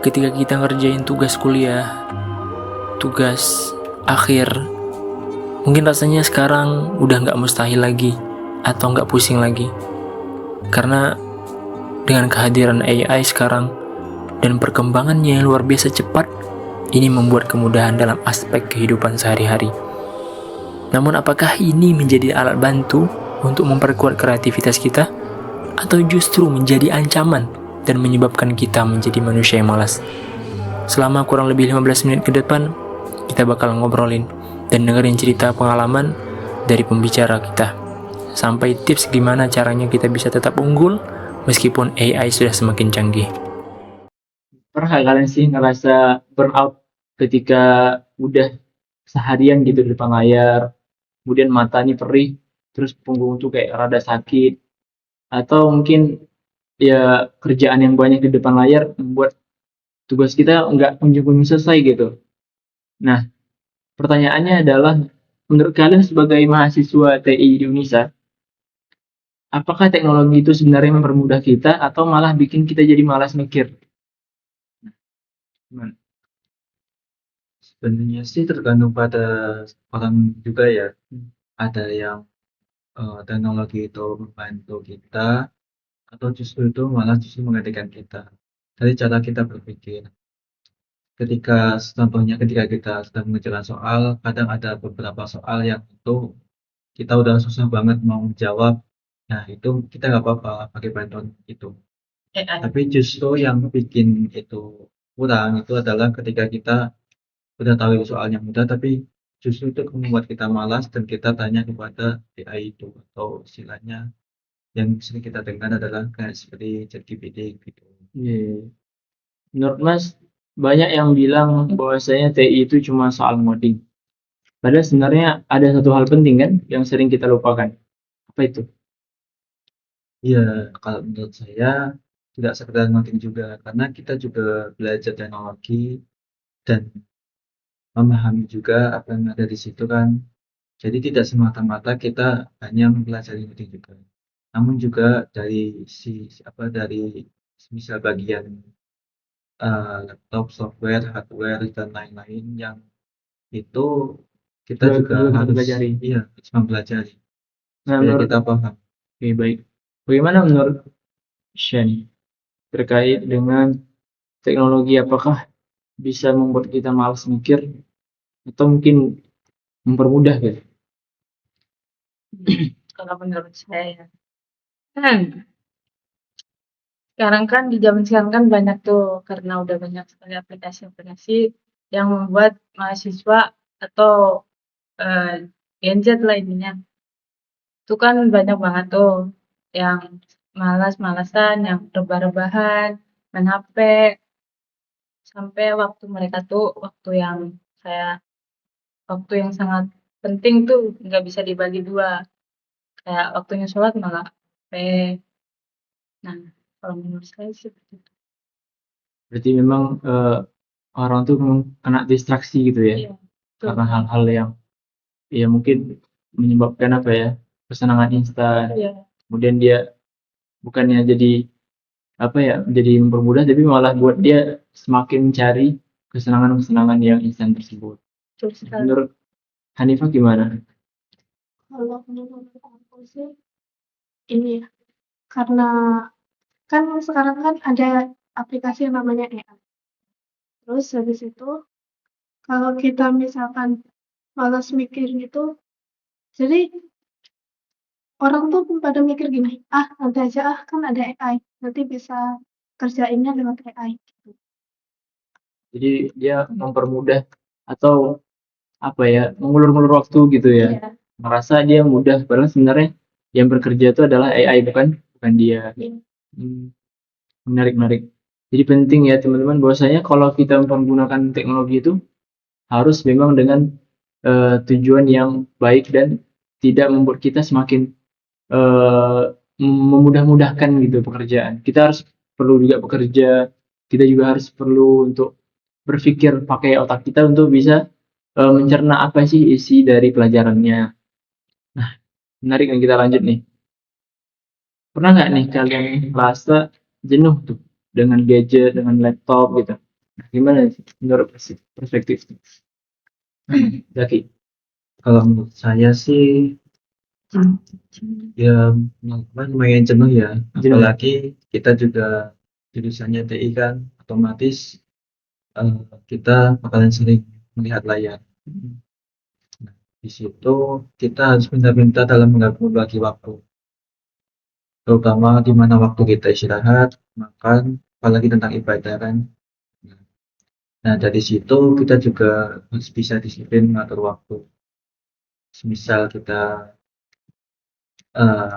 ketika kita ngerjain tugas kuliah, tugas akhir, mungkin rasanya sekarang udah nggak mustahil lagi atau nggak pusing lagi. Karena dengan kehadiran AI sekarang dan perkembangannya yang luar biasa cepat, ini membuat kemudahan dalam aspek kehidupan sehari-hari. Namun apakah ini menjadi alat bantu untuk memperkuat kreativitas kita, atau justru menjadi ancaman dan menyebabkan kita menjadi manusia yang malas? Selama kurang lebih 15 menit ke depan, kita bakal ngobrolin dan dengerin cerita pengalaman dari pembicara kita, sampai tips gimana caranya kita bisa tetap unggul meskipun AI sudah semakin canggih. Pernah gak kalian sih ngerasa burnout ketika udah seharian gitu di depan layar, kemudian mata nih perih, terus punggung tuh kayak rada sakit, atau mungkin ya kerjaan yang banyak di depan layar membuat tugas kita nggak kunjung-kunjung selesai gitu. Nah, pertanyaannya adalah, menurut kalian sebagai mahasiswa TI di Unisa, apakah teknologi itu sebenarnya mempermudah kita atau malah bikin kita jadi malas mikir? Gimana? Sebenarnya sih tergantung pada orang juga ya. Ada yang teknologi itu membantu kita atau justru itu malah justru menggantikan kita. Dari cara kita berpikir. Contohnya ketika kita sedang mengerjakan soal, kadang ada beberapa soal yang itu kita udah susah banget mau jawab. Nah, itu kita nggak apa-apa pakai bantuan itu. Tapi justru yang bikin itu kurang itu adalah ketika kita udah tahu itu soalnya mudah, tapi justru itu membuat kita malas dan kita tanya kepada AI itu, atau istilahnya yang sering kita dengar adalah kayak seperti ChatGPT gitu. Iya. Menurut Mas, banyak yang bilang bahwasanya TI itu cuma soal ngoding. Padahal sebenarnya ada satu hal penting kan yang sering kita lupakan. Apa itu? Iya, kalau menurut saya tidak sekedar ngoding juga, karena kita juga belajar teknologi dan memahami juga apa yang ada di situ kan. Jadi tidak semata-mata kita hanya mempelajari ngoding juga, namun juga dari dari misal bagian laptop, software, hardware dan lain-lain yang itu kita juga Kita harus pelajari. harus mempelajari Nah, supaya menurut kita paham. Oke, baik. Bagaimana menurut Shani terkait dengan teknologi, apakah bisa membuat kita malas mikir atau mungkin mempermudah gitu? Kalau menurut saya, sekarang kan di zaman sekarang kan banyak tuh, karena udah banyak sekali aplikasi-aplikasi yang membuat mahasiswa atau Gen Z lah intinya, itu kan banyak banget tuh yang malas-malasan, yang rebah-rebahan, main HP, sampai waktu mereka tuh waktu yang sangat penting tuh nggak bisa dibagi dua, kayak waktunya sholat malah HP. Nah, kalau menurut saya sih begitu. Berarti memang orang tuh memang kena distraksi gitu ya, Iya, betul. karena hal-hal yang ya mungkin menyebabkan apa ya, kesenangan instan. Iya, Kemudian dia bukannya jadi apa ya, jadi mempermudah, tapi malah buat dia semakin mencari kesenangan-kesenangan yang instan tersebut. betul sekali. Menurut Hanifah gimana? Kalau menurut aku sih ini ya, karena kan sekarang kan ada aplikasi yang namanya AI. Terus habis itu kalau kita misalkan malas mikir gitu, jadi orang tuh pada mikir gini, ah nanti aja ah kan ada AI, nanti bisa kerjainnya lewat AI gitu. Jadi dia mempermudah atau apa ya, mengulur-ngulur waktu gitu ya. Iya, Merasa dia mudah, padahal sebenarnya yang bekerja itu adalah AI, bukan dia. iya. Hmm, menarik. Jadi penting ya teman-teman, bahwasanya kalau kita menggunakan teknologi itu harus memang dengan tujuan yang baik dan tidak membuat kita semakin memudah-mudahkan gitu pekerjaan. Kita harus perlu juga bekerja, kita juga harus perlu untuk berpikir pakai otak kita untuk bisa mencerna apa sih isi dari pelajarannya. Nah, menarik nih, kita lanjut nih. Pernah nggak nih kalian merasa jenuh tuh dengan gadget, dengan laptop gitu? Gimana sih menurut perspektif Zaki? Kalau menurut saya sih ya lumayan jenuh ya, Jenuh ya? apalagi kita juga jurusannya TI kan, otomatis kita bakalan sering melihat layar. Nah, di situ kita harus pintar-pintar dalam membagi waktu, terutama di mana waktu kita istirahat, makan, apalagi tentang ibadah kan. Nah, dari situ kita juga harus bisa disiplin mengatur waktu. Semisal kita eh,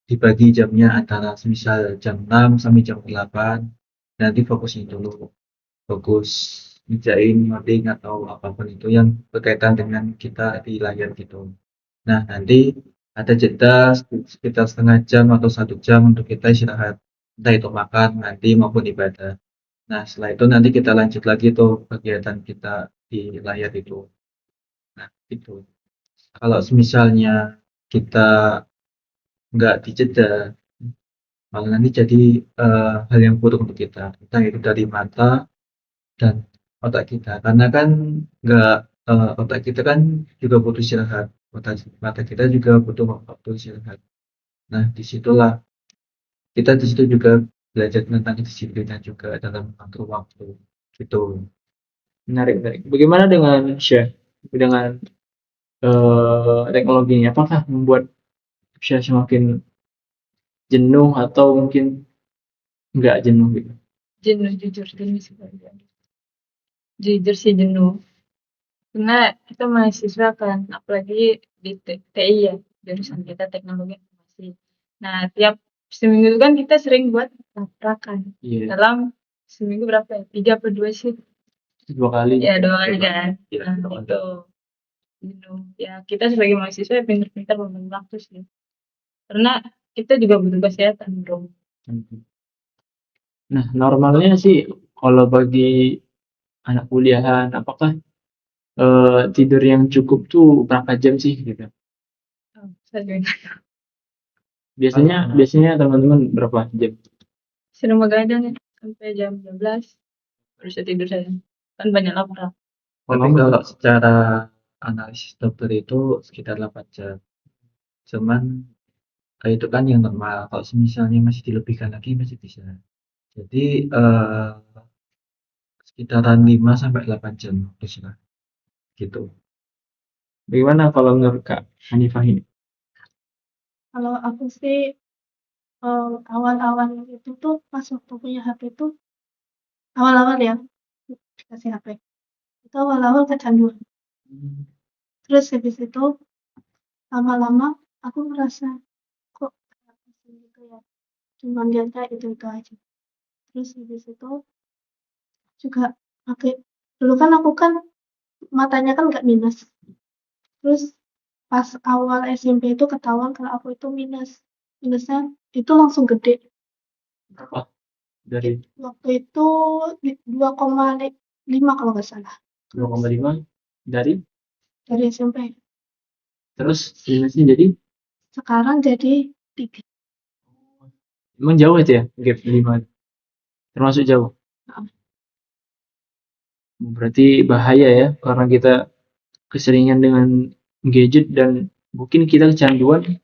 dibagi jamnya antara semisal jam 6 sampai jam 8, nanti fokusin dulu, fokus ngerjain ngoding atau apapun itu yang berkaitan dengan kita di layar gitu. Nah, nanti ada jeda sekitar setengah jam atau 1 jam untuk kita istirahat, entah itu makan nanti maupun ibadah. Nah, setelah itu nanti kita lanjut lagi tuh kegiatan kita di layar itu. Nah, itu. Kalau misalnya kita nggak dijeda, malah nanti jadi hal yang buruk untuk kita, entah itu dari mata dan otak kita. Karena kan nggak otak kita kan juga butuh istirahat, mata kita juga butuh waktu istirahat. Nah, disitulah kita di situ juga belajar tentang disiplinan juga dalam mengatur waktu gitu. Menarik, menarik. Bagaimana dengan Syah? Dengan teknologi ini, apakah membuat Syah semakin jenuh atau mungkin nggak jenuh gitu? Jenuh, jujur jenuh sih. Jujur sih jenuh. Karena kita mahasiswa kan, apalagi di TI ya, jurusan kita teknologi informasi. Nah, tiap seminggu kan kita sering buat laprakan. Iya, Dalam seminggu berapa ya? 3 atau 2 sih? 2 kali. Ya, 2 kali kan. Ya, Nah, itu jenuh. Ya, kita sebagai mahasiswa ya pintar-pintar membagi waktu sih. Karena kita juga butuh kesehatan, bro. Nah, normalnya sih kalau bagi anak kuliahan, apakah tidur yang cukup tuh berapa jam sih gitu? Oh, saya juga Biasanya teman-teman berapa jam? sering begadang ya, sampai jam 12 baru saya tidur saya. Kan banyak lapar. tapi kalau secara analisis dokter itu sekitar 8 jam. Cuman itu kan yang normal. Kalau misalnya masih dilebihkan lagi masih bisa. Jadi sekitaran 5 sampai 8 jam istirahat gitu. Bagaimana kalau menurut Kak Hanifah ini? Kalau aku sih awal-awal itu tuh pas waktu punya HP tuh awal-awal ya dikasih HP itu awal-awal kecanduan. Terus habis itu lama-lama aku merasa kok pusing gitu ya. Cuman lihatnya itu aja. Terus habis itu juga pakai dulu kan aku kan matanya kan nggak minus. Terus pas awal SMP itu ketahuan kalau aku itu minus. Minusnya itu langsung gede. Berapa? Dari Waktu itu 2,5 kalau nggak salah. 2,5 dari Dari SMP. terus minusnya jadi Sekarang jadi 3. emang jauh aja ya gap 5 termasuk jauh. Berarti bahaya ya karena kita keseringan dengan gadget dan mungkin kita kecanduan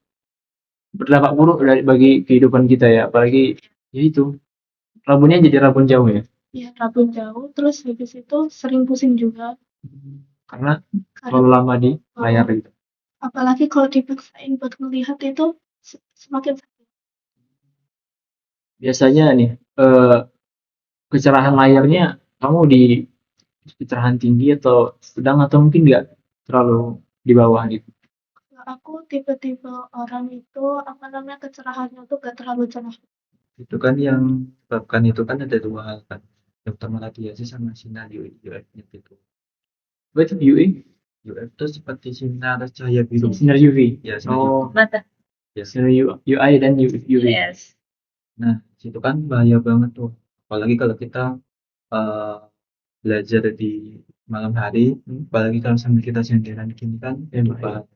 berdampak buruk bagi kehidupan kita ya apalagi ya itu rabunnya jadi rabun jauh ya Ya, rabun jauh. Terus habis itu sering pusing juga. karena terlalu Karena lama di layar gitu. apalagi kalau dipaksain buat melihat itu semakin sakit. Biasanya nih kecerahan layarnya kamu di kecerahan tinggi atau sedang atau mungkin nggak terlalu di bawah gitu. Kalau aku tipe-tipe orang itu apa namanya kecerahannya tuh gak terlalu cerah. Itu kan yang menyebabkan itu kan ada dua hal kan. Yang pertama radiasi sama sinar UF-nya gitu. Berarti UE UF itu seperti sinar cahaya biru. sinar UV. Ya, sinar Oh, UV. Mata. Ya. sinar UI dan UV. Yes. Nah, itu kan bahaya banget tuh. Apalagi kalau kita eh, belajar di malam hari, apalagi kalau sambil kita senderan gini kan, itu bahaya. bahaya.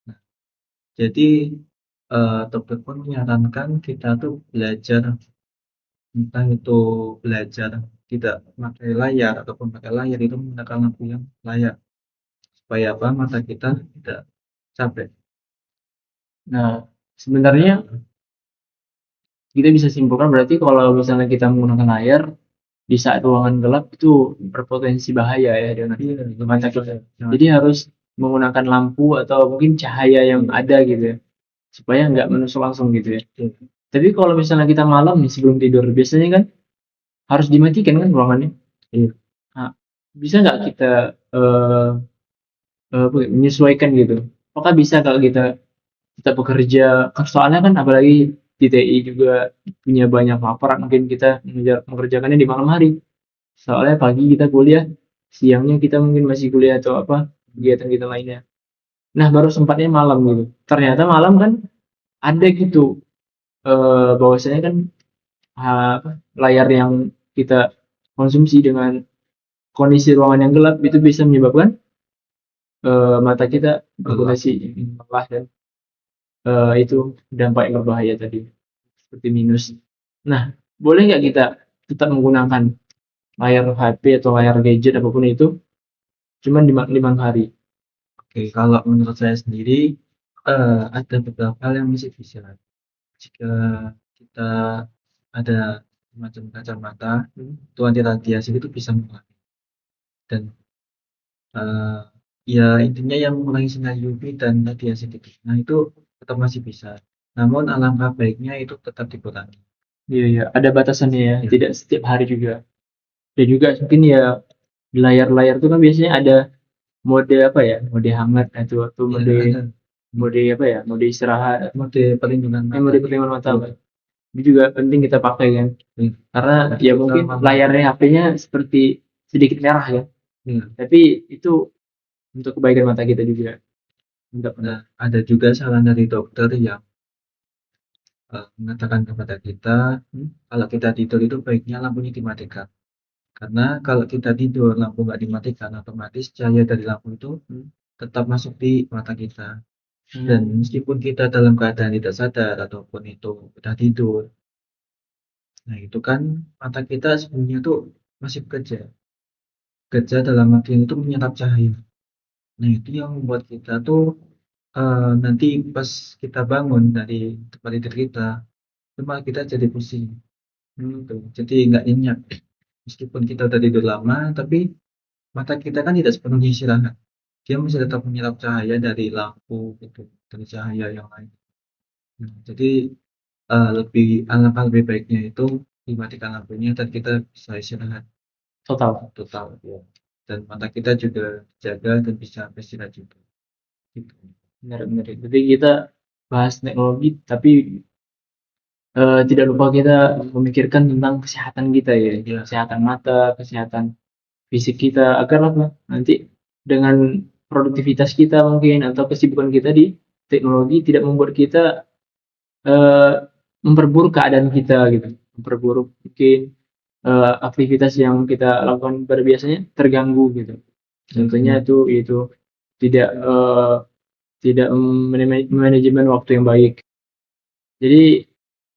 Nah, jadi dokter pun menyarankan kita tuh belajar, entah itu belajar tidak pakai layar ataupun pakai layar itu menggunakan lampu yang layak supaya apa mata kita tidak capek. Nah, sebenarnya kita bisa simpulkan berarti kalau misalnya kita menggunakan layar di saat ruangan gelap itu berpotensi bahaya ya dengan mata kita. Jadi harus menggunakan lampu atau mungkin cahaya yang ada gitu ya, supaya nggak menusuk langsung gitu ya. Tapi kalau misalnya kita malam nih sebelum tidur, biasanya kan harus dimatikan kan ruangannya. Iya. Nah, bisa nggak kita menyesuaikan gitu? Apakah bisa kalau kita bekerja, soalnya kan apalagi di TI juga punya banyak laporan, mungkin kita mengerjakannya di malam hari. Soalnya pagi kita kuliah, siangnya kita mungkin masih kuliah atau apa kegiatan kita lainnya. Nah, baru sempatnya malam gitu. Ternyata malam kan ada gitu bahwasanya kan layar yang kita konsumsi dengan kondisi ruangan yang gelap itu bisa menyebabkan mata kita berpotensi lelah dan itu dampak yang berbahaya tadi seperti minus. Nah, boleh nggak kita tetap menggunakan layar HP atau layar gadget apapun itu cuman di malam hari? Oke, kalau menurut saya sendiri ada beberapa hal yang masih bisa. Jika kita ada semacam kacamata itu anti radiasi itu bisa mengurangi dan eh, ya intinya yang mengurangi sinar UV dan radiasi itu. Nah itu tetap masih bisa. Namun alangkah baiknya itu tetap dikurangi. Iya, iya, ada batasannya ya, Ya. tidak setiap hari juga. Dan juga mungkin ya di layar-layar itu kan biasanya ada mode apa ya, mode hangat atau Ya, mode ada mode apa ya, mode istirahat, mode perlindungan mode mata. perlindungan mata. Ya. Pak. Itu juga penting kita pakai kan, Ya. karena ya mungkin layarnya HP-nya seperti sedikit merah ya, Ya. tapi itu untuk kebaikan mata kita juga. Untuk Nah, ada juga saran dari dokter yang mengatakan kepada kita, kalau kita tidur itu baiknya lampunya dimatikan. Karena kalau kita tidur lampu nggak dimatikan, otomatis cahaya dari lampu itu tetap masuk di mata kita. Dan meskipun kita dalam keadaan tidak sadar ataupun itu udah tidur, nah itu kan mata kita sebenarnya tuh masih bekerja. Bekerja dalam artian itu menyerap cahaya. Nah itu yang membuat kita tuh nanti pas kita bangun dari tempat tidur kita, itu malah kita jadi pusing. Gitu. Jadi nggak nyenyak. Meskipun kita udah tidur lama, tapi mata kita kan tidak sepenuhnya istirahat. Dia masih tetap menyerap cahaya dari lampu gitu, dari cahaya yang lain. Nah, jadi alangkah lebih baiknya itu dimatikan lampunya dan kita bisa istirahat total. total ya. Dan mata kita juga jaga dan bisa istirahat juga. Gitu. Benar-benar. Jadi kita bahas teknologi, tapi tidak lupa kita memikirkan tentang kesehatan kita ya, Ya. kesehatan mata, kesehatan fisik kita, agar apa nanti dengan produktivitas kita mungkin atau kesibukan kita di teknologi tidak membuat kita eh, memperburuk keadaan kita gitu, memperburuk mungkin aktivitas yang kita lakukan pada biasanya terganggu gitu. Contohnya itu tidak tidak manajemen waktu yang baik. Jadi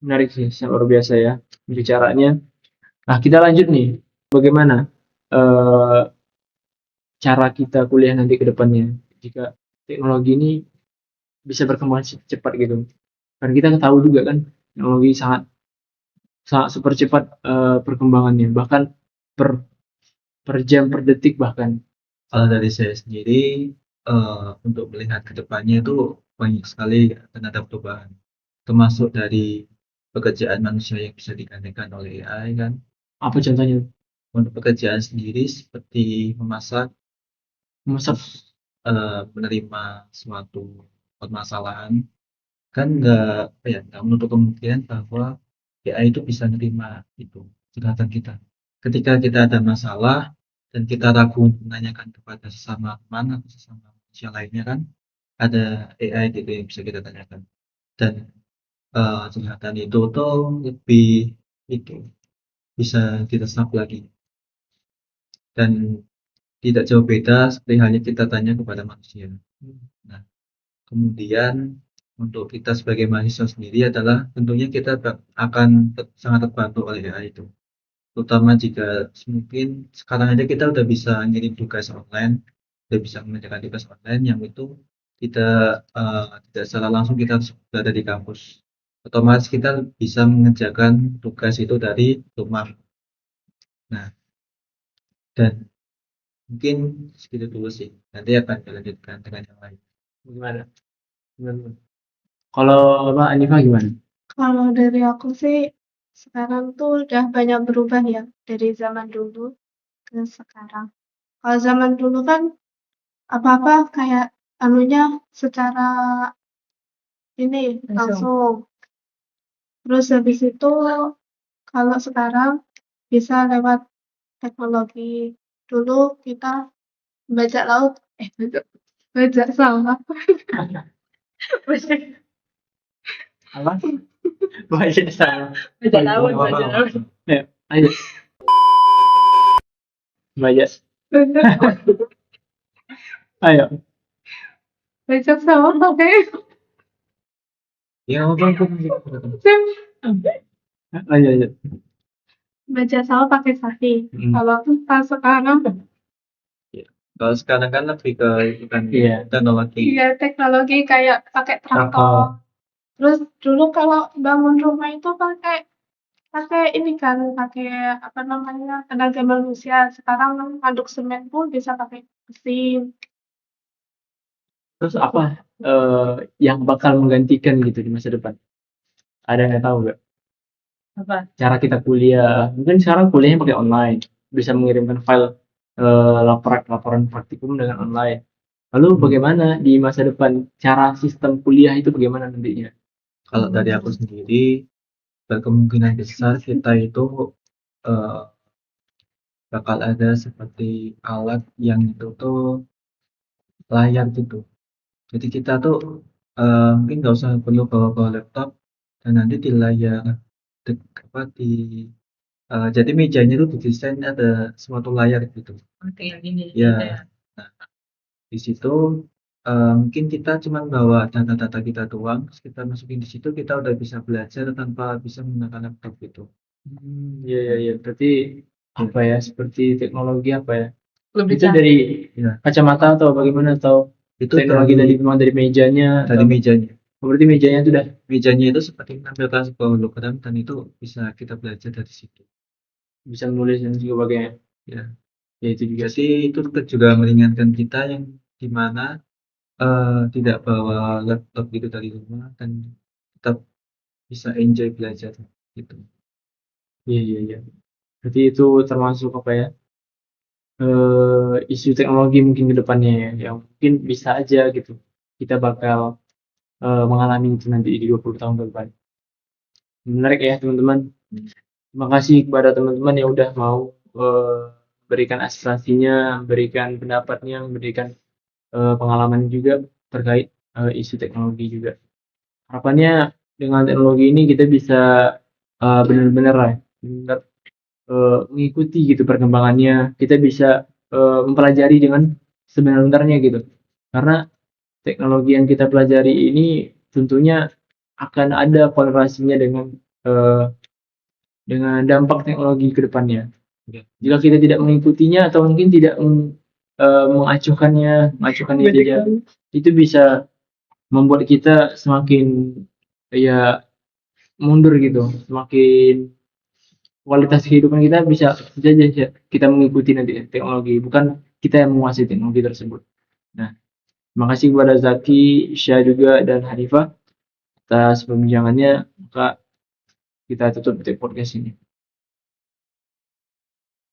menarik sih, sangat luar biasa ya bicaranya. Nah, kita lanjut nih. Bagaimana eh, cara kita kuliah nanti ke depannya jika teknologi ini bisa berkembang cepat gitu. Dan kita tahu juga kan teknologi sangat sangat super cepat perkembangannya, bahkan per per jam per detik bahkan. Kalau dari saya sendiri untuk melihat ke depannya itu banyak sekali akan ada perubahan. Termasuk dari pekerjaan manusia yang bisa digantikan oleh AI kan. Apa contohnya? Untuk pekerjaan sendiri seperti memasak, Masa menerima suatu permasalahan, kan nggak menutup kemungkinan bahwa AI itu bisa menerima itu curhatan kita. Ketika kita ada masalah dan kita ragu untuk menanyakan kepada sesama teman atau sesama manusia lainnya kan, ada AI gitu yang bisa kita tanyakan. Dan curhatan itu tuh lebih itu bisa diresap lagi dan tidak jauh beda seperti halnya kita tanya kepada manusia. Nah, kemudian untuk kita sebagai mahasiswa sendiri adalah tentunya kita akan sangat terbantu oleh AI itu. terutama jika mungkin sekarang aja kita udah bisa ngirim tugas online, udah bisa mengerjakan tugas online yang itu tidak secara langsung kita harus berada di kampus. Otomatis kita bisa mengerjakan tugas itu dari rumah. Nah, dan mungkin segitu dulu sih. Nanti akan dilanjutkan dengan yang lain. Gimana? Gimana? Kalau Mbak Anifah gimana? Kalau dari aku sih, sekarang tuh udah banyak berubah ya, dari zaman dulu ke sekarang. Kalau zaman dulu kan, apa-apa kayak anunya secara ini, langsung. Terus habis itu, kalau sekarang bisa lewat teknologi. Dulu kita bajak laut, bajak sawah. Apa? Baca sama. Bajak laut, Apa-apa, bajak laut. apa-apa. Ya, ayo. Baca. Ayo. Bajak sawah pakai Ya, apa-apa. Ayo. bajak sawah pakai sapi. Mm. Kalau kita sekarang, Kalau sekarang kan lebih ke itu kan Iya. teknologi. iya teknologi kayak pakai traktor. Terus dulu kalau bangun rumah itu pakai ini kan, pakai apa namanya, tenaga manusia. Sekarang aduk semen pun bisa pakai mesin. Terus apa yang bakal menggantikan gitu di masa depan? Ada yang tahu nggak? Apa? Cara kita kuliah. Mungkin sekarang kuliahnya pakai online. Bisa mengirimkan file laporan praktikum dengan online. Lalu bagaimana di masa depan cara sistem kuliah itu bagaimana nantinya? Kalau dari aku sendiri, berkemungkinan besar kita itu eh, bakal ada seperti alat yang itu tuh layar gitu. Jadi kita tuh mungkin nggak usah perlu bawa laptop dan nanti di layar apa jadi mejanya itu didesain ada suatu layar gitu. Tinggal gini. Ya, nah, di situ mungkin kita cuma bawa data-data kita doang, terus kita masukin di situ kita udah bisa belajar tanpa bisa menggunakan laptop gitu. Iya. Berarti apa ya? Seperti teknologi apa ya? Lebih Itu dari Ya, kacamata atau bagaimana atau itu teknologi dari memang dari mejanya dari atau mejanya. berarti mejanya itu udah Mejanya itu seperti menampilkan sebuah hologram dan itu bisa kita belajar dari situ. bisa menulis dan sebagainya. Ya, Ya itu juga jadi itu juga meringankan kita yang dimana tidak bawa laptop gitu dari rumah dan tetap bisa enjoy belajar gitu. Iya. Berarti itu termasuk apa ya? Isu teknologi mungkin ke depannya ya, yang mungkin bisa aja gitu. Kita bakal mengalami itu nanti di 20 tahun ke depan. Menarik ya teman-teman. Terima kasih kepada teman-teman yang udah mau berikan aspirasinya, berikan pendapatnya, memberikan pengalaman juga terkait isu teknologi juga. Harapannya dengan teknologi ini kita bisa benar-benar mengikuti gitu perkembangannya. Kita bisa mempelajari dengan sebenar-benarnya gitu. Karena teknologi yang kita pelajari ini tentunya akan ada korelasinya eh, dengan dampak teknologi ke depannya. Jika kita tidak mengikutinya atau mungkin tidak mengacuhkannya saja, itu bisa membuat kita semakin ya mundur gitu, semakin kualitas kehidupan kita bisa saja kita mengikuti nanti teknologi, bukan kita yang menguasai teknologi tersebut. Nah, terima kasih kepada Zaki, Syah juga dan Hanifah atas perbincangannya. Maka kita tutup podcast ini.